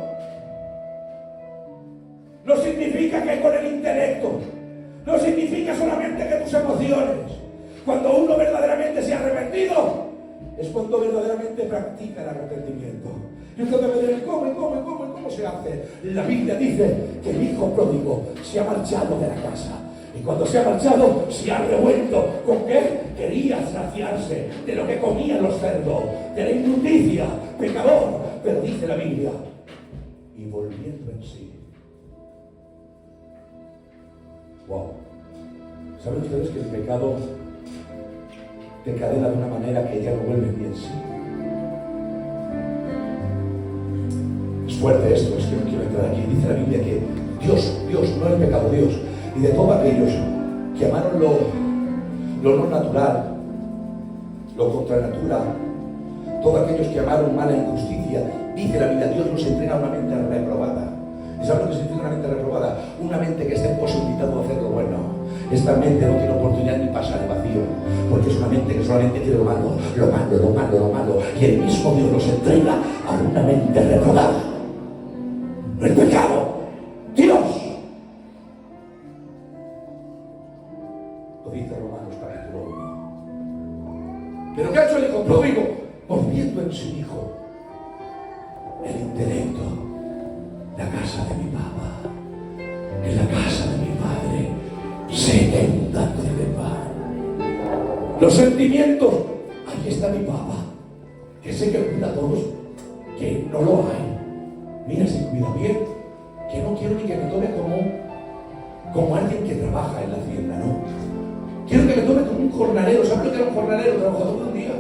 no significa que con el intelecto, no significa solamente que tus emociones. Cuando uno verdaderamente se ha arrepentido, es cuando verdaderamente practica el arrepentimiento. Y ustedes me dirán, ¿cómo se hace? La Biblia dice que el hijo pródigo se ha marchado de la casa. Y cuando se ha marchado, se ha revuelto. ¿Con qué? Quería saciarse de lo que comían los cerdos, de la inmundicia, pecador. Pero dice la Biblia, y volviendo en sí. Wow. ¿Saben ustedes que el pecado te encadena de una manera que ya no vuelve ni en sí? Es fuerte esto, es que no quiero entrar aquí. Dice la Biblia que Dios, no el pecado, Dios. Y de todos aquellos que amaron lo no natural, lo contranatural, todos aquellos que amaron mala injusticia, dice la Biblia, Dios nos entrega una mente reprobada. ¿Y saben lo que significa una mente reprobada? Una mente que esté imposibilitado de hacer lo bueno. Esta mente no tiene oportunidad ni pasa al vacío, porque es una mente que solamente quiere lo malo. Y el mismo Dios nos entrega a una mente reprobada. No el pecado, Dios. Lo dice Romanos capítulo 1. ¿Pero qué ha hecho el hijo pródigo? Volviendo en sí dijo, el intelecto, la casa de mi papá, en la casa de mi padre, sedentario de pan. Los sentimientos, ahí está mi papá, que sé que cuida a todos, que no lo hay. Mira si cuida bien, que no quiero ni que me tome como alguien que trabaja en la hacienda, no. Quiero que me tome como un jornalero. ¿Sabes lo que era un jornalero? Trabajador de un día.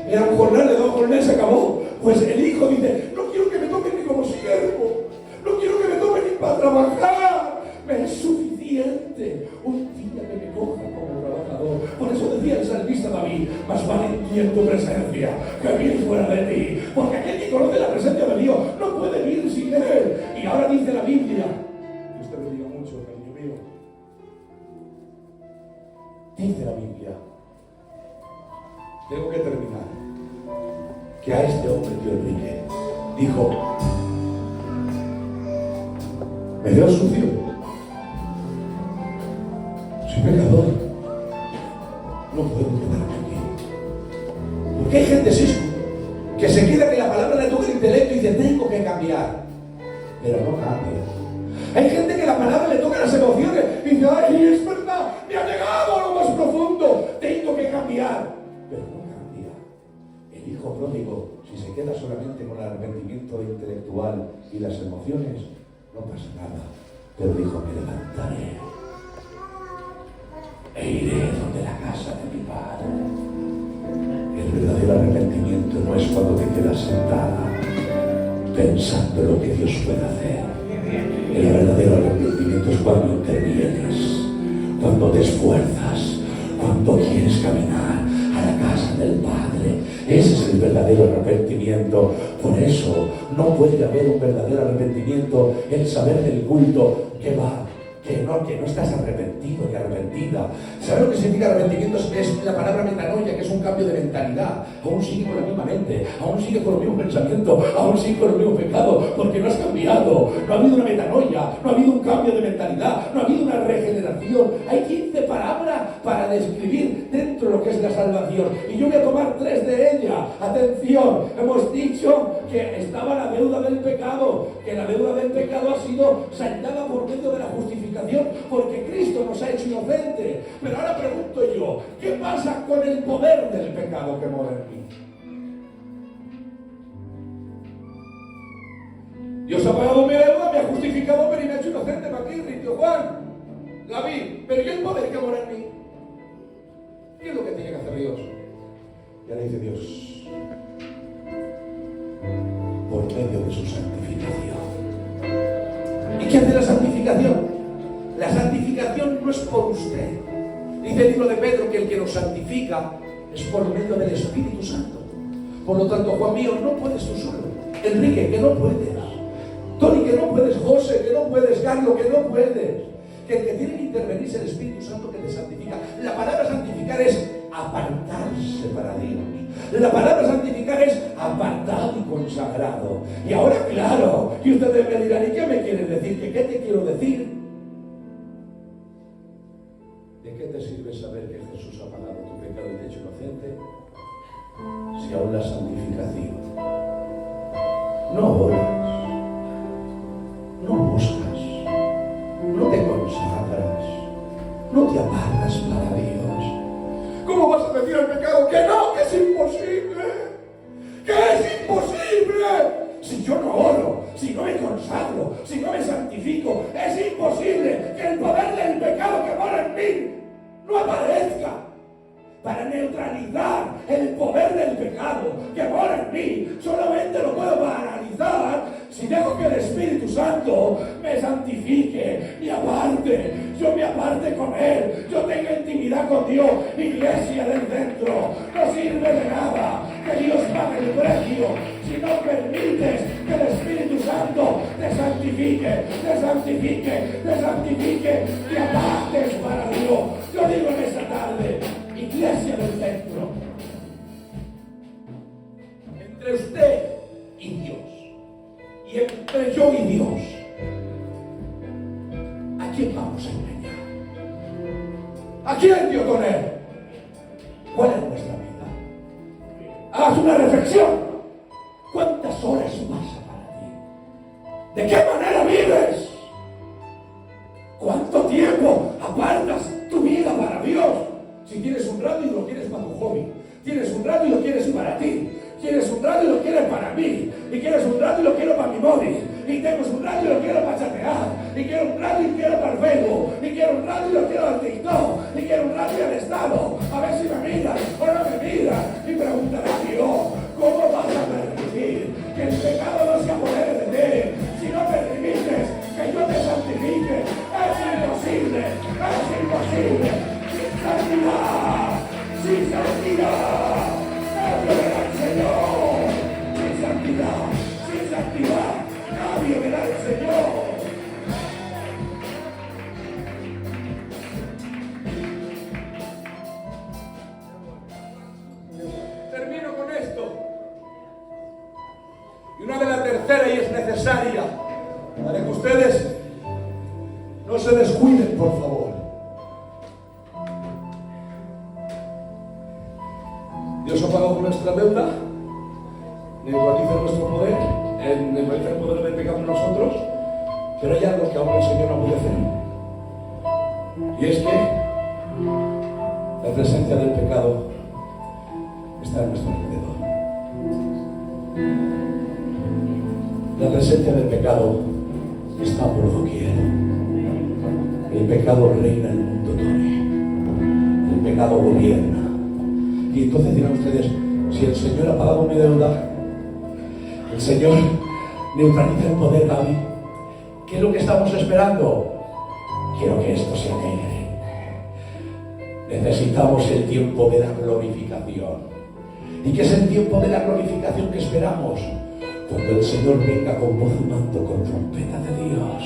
Era un jornal, de 2 jornales, se acabó. Pues el hijo dice, no quiero que me tomen ni como siervo, no quiero que me tomen ni para trabajar, me es suficiente un día que me coja como trabajador. Por eso decía el salmista David, más vale ir en tu presencia que vivir fuera de ti, porque aquel que conoce la presencia de Dios no puede vivir sin él. Y ahora dice la Biblia, Dios te bendiga mucho, cariño mío, dice la Biblia, tengo que terminar, que a este hombre tío Enrique dijo, me veo sucio, soy pecador, no puedo quedarme aquí. Porque hay gente así que se queda que la palabra le toca el intelecto y dice, tengo que cambiar, pero no cambia. Hay gente que la palabra le toca las emociones y dice, ay, es verdad, me ha llegado a lo más profundo, tengo que cambiar. Pero no cambia. El hijo pródigo, si se queda solamente con el arrepentimiento intelectual y las emociones, no pasa nada. Pero dijo, me levantaré e iré donde la casa de mi padre. El verdadero arrepentimiento no es cuando te quedas sentada pensando en lo que Dios puede hacer. El verdadero arrepentimiento es cuando intervienes, cuando te esfuerzas, cuando quieres caminar a la casa del Padre. Ese es el verdadero arrepentimiento. Por eso no puede haber un verdadero arrepentimiento en saber del culto que va. Que no estás arrepentido ni arrepentida. ¿Sabes lo que significa arrepentimiento? Es la palabra metanoia, que es un cambio de mentalidad. Aún sigue con la misma mente, aún sigue con los mismos pensamientos, aún sigue con los mismos pecados, porque no has cambiado. No ha habido una metanoia, no ha habido un cambio de mentalidad, no ha habido una regeneración. Hay 15 palabras para describir dentro de lo que es la salvación. Y yo voy a tomar 3 de ellas. Atención, hemos dicho que estaba la deuda del pecado, que la deuda del pecado ha sido saldada por medio de la justificación, porque Cristo nos ha hecho inocentes. Pero ahora pregunto yo, ¿qué pasa con el poder del pecado que mora en mí? Dios ha pagado mi deuda, me ha justificado, pero y me ha hecho inocente. Maquirri, tío Juan, la vi, pero ¿y el poder que mora en mí? ¿Qué es lo que tiene que hacer Dios? Y ahora dice Dios, por medio de su santificación. ¿Y qué hace la santificación? La santificación no es por usted. Dice el libro de Pedro que el que nos santifica es por medio del Espíritu Santo. Por lo tanto, Juan mío, no puedes tú solo. Enrique, que no puedes. Tony, que no puedes. José, que no puedes. Carlos, que no puedes. Que el que tiene que intervenir es el Espíritu Santo que te santifica. La palabra santificar es apartarse para Dios. La palabra santificar es apartado y consagrado. Y ahora, claro, y ustedes me dirán, ¿y qué me quieres decir? ¿Qué te quiero decir? ¿De qué te sirve saber que Jesús ha pagado tu pecado y te ha hecho inocente si aún la santificación no oras, no buscas, no te consagras, no te apartas para Dios? ¿Cómo vas a decir al pecado que no, que es imposible? ¡Que es imposible! Si yo no oro, si no me consagro, si no me santifico, es imposible que el poder del pecado que mora en mí no aparezca. Para neutralizar el poder del pecado que mora en mí, solamente lo puedo paralizar si dejo que el Espíritu Santo me santifique, me aparte, yo me aparte con Él, yo tenga intimidad con Dios. Iglesia del centro, no sirve de nada que Dios pague el precio si no permites que el Espíritu Santo te santifique, te santifique, te santifique, te apartes para Dios. Yo digo en esta tarde, iglesia del centro, entre usted y Dios, y entre yo y Dios, ¿a quién vamos a engañar? ¿A quién, Dios con Él? ¿Cuál es nuestra vida? Haz una reflexión. ¿Cuántas horas pasa para ti? ¿De qué manera vives? ¿Cuánto tiempo apartas tu vida para Dios? Si tienes un radio y lo quieres para tu hobby, tienes un radio y lo quieres para ti, quieres un radio y lo quieres para mí, y quieres un radio y lo quiero para mi móvil, y tengo un radio y lo quiero para chatear, y quiero un radio y quiero para el Facebook, y quiero un radio y lo quiero al TikTok, y quiero un radio al Estado, a ver si me miran o no me miran, y preguntaré a Dios, ¿cómo vas a permitir que el pecado no se apodere de ti si no permites que yo te santifique? Es imposible, es imposible. ¡Santidad! ¡Sin santidad! ¡Nadie verá al Señor! ¡Sin santidad! ¡Sin santidad! ¡Nadie verá al Señor! Termino con esto. Y una de la tercera, y es necesaria, para que ustedes no se descuiden, por favor. Dios ha pagado nuestra deuda, neutraliza nuestro poder, neutraliza el poder del pecado en nosotros, Pero hay algo que aún el Señor no puede hacer. Y es que la presencia del pecado está en nuestro alrededor. La presencia del pecado está por doquier. El pecado reina el mundo, Tony. El pecado gobierna. Y entonces dirán ustedes, si el Señor ha pagado mi deuda, el Señor neutraliza el poder, Gaby, ¿qué es lo que estamos esperando? Quiero que esto se alegre. Necesitamos el tiempo de la glorificación. ¿Y qué es el tiempo de la glorificación que esperamos? Cuando el Señor venga con voz y manto, con trompeta de Dios.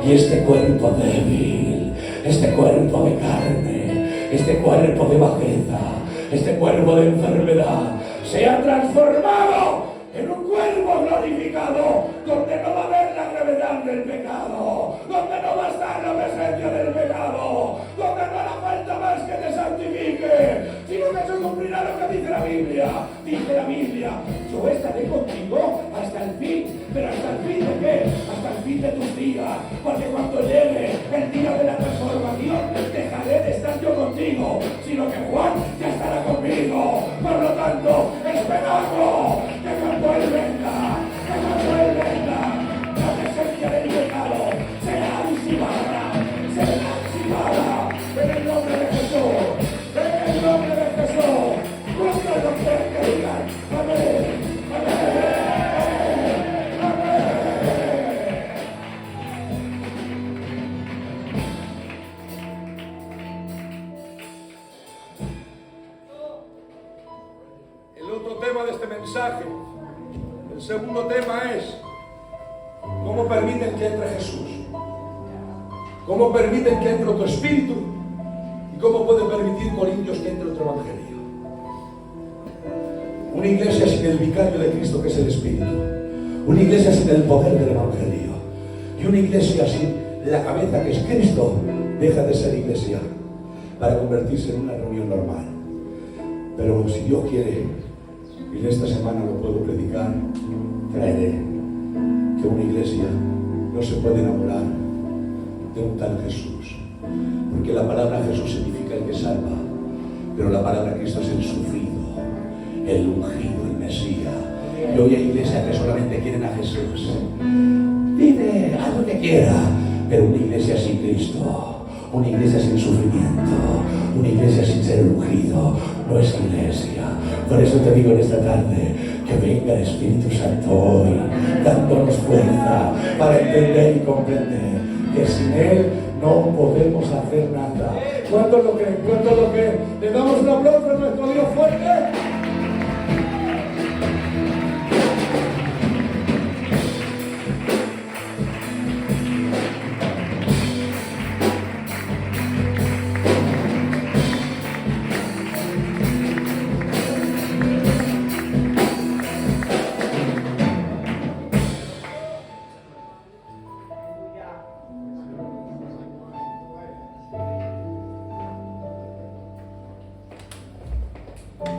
Y este cuerpo débil, este cuerpo de carne, este cuerpo de bajeza, este cuerpo de enfermedad, sea transformado en un cuerpo glorificado, donde no va a haber la gravedad del pecado, donde no va a estar la presencia del pecado, donde no hará falta más que te santifique, sino que se cumplirá lo que dice la Biblia. Dice la Biblia, yo estaré contigo hasta el fin. ¿Pero hasta el fin de qué? Hasta el fin de tus días. Porque cuando llegue el día de la transformación, dejaré de estar yo contigo, sino que Juan ya estará conmigo. Por lo tanto, esperamos que cuando Él venga, la presencia del pecado será disipada en el nombre de Jesús. En el nombre de Jesús. ¿Cuántos lo quieren que digan? Amén. Amén. El otro tema de este mensaje, el segundo tema es cómo permiten que entre Jesús, cómo permiten que entre otro espíritu y cómo puede permitir Corintios que entre otro evangelio. Una iglesia sin el vicario de Cristo, que es el Espíritu, una iglesia sin el poder del evangelio, y una iglesia sin la cabeza, que es Cristo, deja de ser iglesia para convertirse en una reunión normal. Pero si Dios quiere, y en esta semana lo puedo predicar, traeré que una iglesia no se puede enamorar de un tal Jesús, porque la palabra Jesús significa el que salva, pero la palabra Cristo es el sufrido, el ungido, el Mesías. Y hoy hay iglesias que solamente quieren a Jesús. Vive, haz lo que quiera, pero una iglesia sin Cristo, una iglesia sin sufrimiento, una iglesia sin ser ungido, no es iglesia. Por eso te digo en esta tarde, que venga el Espíritu Santo hoy, dándonos fuerza para entender y comprender que sin Él no podemos hacer nada. ¿Cuántos lo creen? ¿Cuántos lo creen? Le damos un aplauso a nuestro Dios fuerte.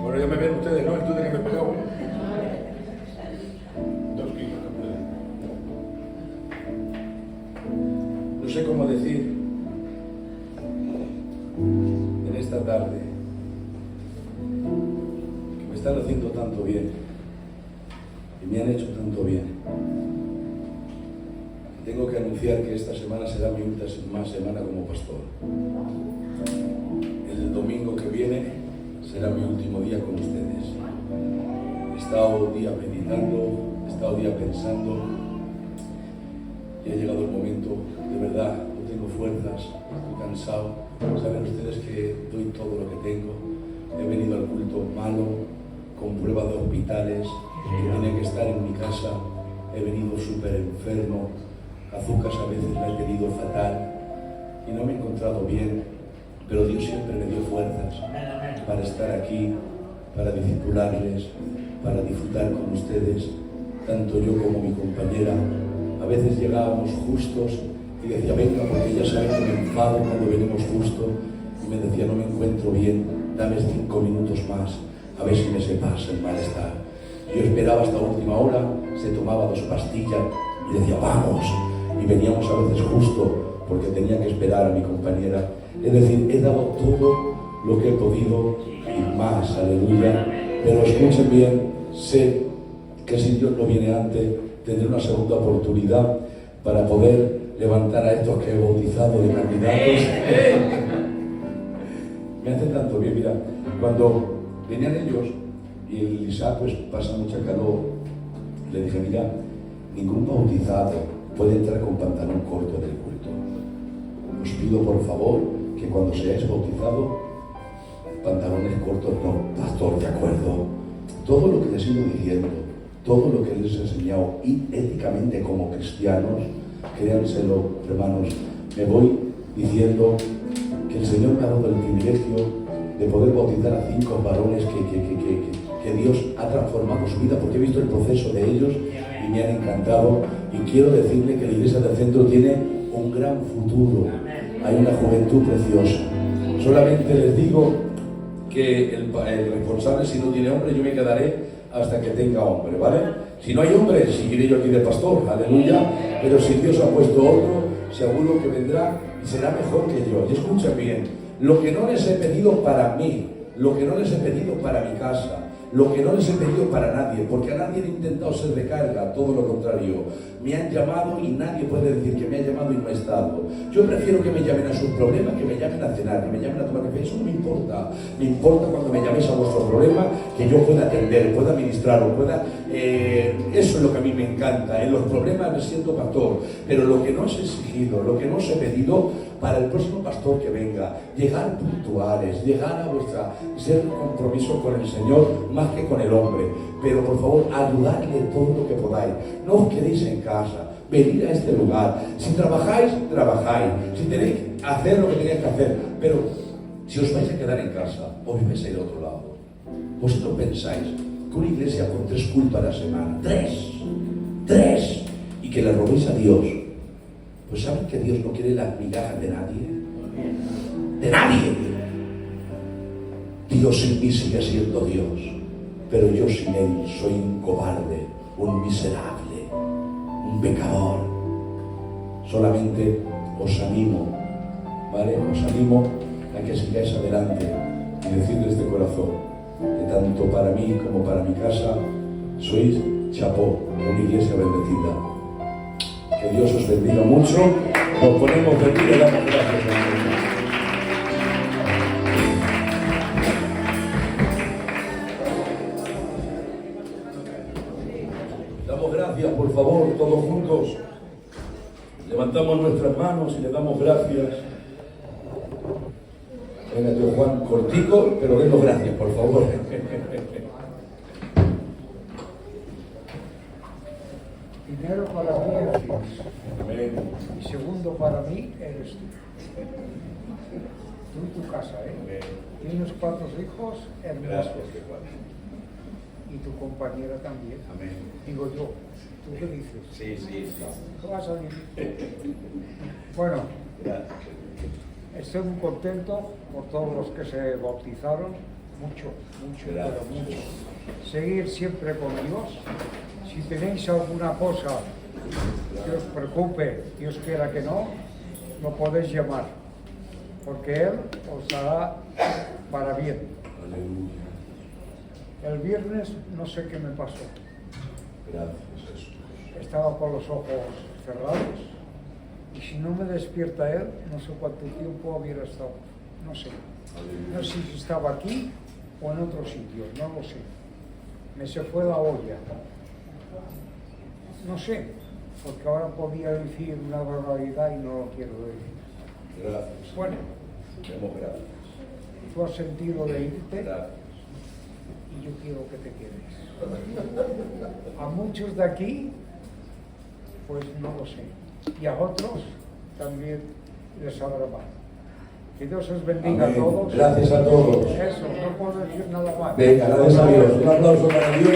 Bueno, ya me ven ustedes, ¿no? El estudio que me pegó. 2 kilos. No sé cómo decir en esta tarde que me están haciendo tanto bien y me han hecho tanto bien. Tengo que anunciar que esta semana será mi última semana como pastor. El domingo que viene será mi último día con ustedes. He estado día meditando, he estado día pensando y ha llegado el momento, de verdad, no tengo fuerzas, estoy cansado. Saben ustedes que doy todo lo que tengo. He venido al culto malo, con pruebas de hospitales, que tenía que estar en mi casa. He venido súper enfermo, azúcar a veces la he tenido fatal y no me he encontrado bien, pero Dios siempre me dio fuerzas para estar aquí, para discipularles, para disfrutar con ustedes, tanto yo como mi compañera. A veces llegábamos justos y decía, venga, porque ya saben que me enfado cuando venimos justo, y me decía, no me encuentro bien, dame 5 minutos más, a ver si me se pasa el malestar. Yo esperaba hasta última hora, se tomaba 2 pastillas y decía, vamos. y veníamos a veces justo porque tenía que esperar a mi compañera. Es decir, he dado todo lo que he podido y más, aleluya. Pero escuchen bien, sé que si Dios no viene antes, tendré una segunda oportunidad para poder levantar a estos que he bautizado de candidatos. Me hace tanto bien, mira, cuando venían ellos y el Isaac pues pasa mucha calor, le dije, mira, ningún bautizado puede entrar con pantalón corto en el culto. Os pido por favor que cuando seáis bautizados, pantalones cortos no, pastor, de acuerdo. Todo lo que les he ido diciendo, todo lo que les he enseñado y éticamente como cristianos, créanselo, hermanos, me voy diciendo que el Señor me ha dado el privilegio de poder bautizar a 5 varones que Dios ha transformado su vida, porque he visto el proceso de ellos y me han encantado. Y quiero decirle que la Iglesia del Centro tiene un gran futuro, hay una juventud preciosa. Solamente les digo que el responsable, si no tiene hombre, yo me quedaré hasta que tenga hombre, ¿vale? Si no hay hombre, seguiré yo aquí de pastor, aleluya. Pero si Dios ha puesto otro, seguro que vendrá y será mejor que yo. Y escuchen bien, lo que no les he pedido para mí, lo que no les he pedido para mi casa, lo que no les he pedido para nadie, porque a nadie he intentado ser de carga, todo lo contrario. Me han llamado y nadie puede decir que me ha llamado y no ha estado. Yo prefiero que me llamen a sus problemas, que me llamen a cenar, que me llamen a tomar café. Eso no me importa. Me importa cuando me llaméis a vuestros problemas, que yo pueda atender, pueda ministraros, pueda... eso es lo que a mí me encanta. En los problemas me siento pastor, pero lo que no os he exigido, lo que no os he pedido para el próximo pastor que venga, llegar puntuales, llegar a vuestra... ser un compromiso con el Señor más que con el hombre. Pero por favor, ayudarle todo lo que podáis. No os quedéis en casa, venid a este lugar. Si trabajáis, trabajáis. Si tenéis que hacer lo que tenéis que hacer. Pero si os vais a quedar en casa, os vais a ir a otro lado. Vosotros pensáis que una iglesia con 3 cultos a la semana, 3, y que le robéis a Dios, pues ¿saben que Dios no quiere las migajas de nadie? ¡De nadie! Dios en mí sigue siendo Dios, pero yo sin Él soy un cobarde, un miserable, un pecador. Solamente os animo, ¿vale? Os animo a que sigáis adelante y decirles de corazón que tanto para mí como para mi casa sois chapó, una iglesia bendecida. Que Dios os bendiga mucho. Nos ponemos de pie y damos gracias a Dios. Damos gracias, por favor, todos juntos. Levantamos nuestras manos y le damos gracias. Venga, tío Juan, cortico, pero denos gracias, por favor. Primero para mí eres Dios. Amén. Y segundo para mí eres tú. Tú y tu casa, ¿eh? Tienes 4 hijos hermosos. Gracias, Y tu compañera también. Amén. Digo yo, ¿tú qué dices? Sí. ¿Qué vas a decir? Bueno, estoy muy contento por todos los que se bautizaron. Mucho, Gracias. pero mucho. Seguir siempre con Dios. Si tenéis alguna cosa que os preocupe, Dios quiera que no, lo podéis llamar, porque Él os dará para bien. Aleluya. El viernes no sé qué me pasó. Gracias, Jesús. Estaba con los ojos cerrados y si no me despierta Él, no sé cuánto tiempo hubiera estado. No sé. No sé si estaba aquí o en otro sitio, no lo sé. Me se fue la olla. No sé, porque ahora podía decir una barbaridad y no lo quiero decir. Gracias. Bueno, Demos gracias. tú has sentido de irte Gracias. y yo quiero que te quedes. A muchos de aquí, pues no lo sé. Y a otros también les habrá mal. Que Dios os bendiga Amén. a todos. Gracias a todos. Eso, no puedo decir nada más. Venga, gracias a Dios. Un aplauso para Dios.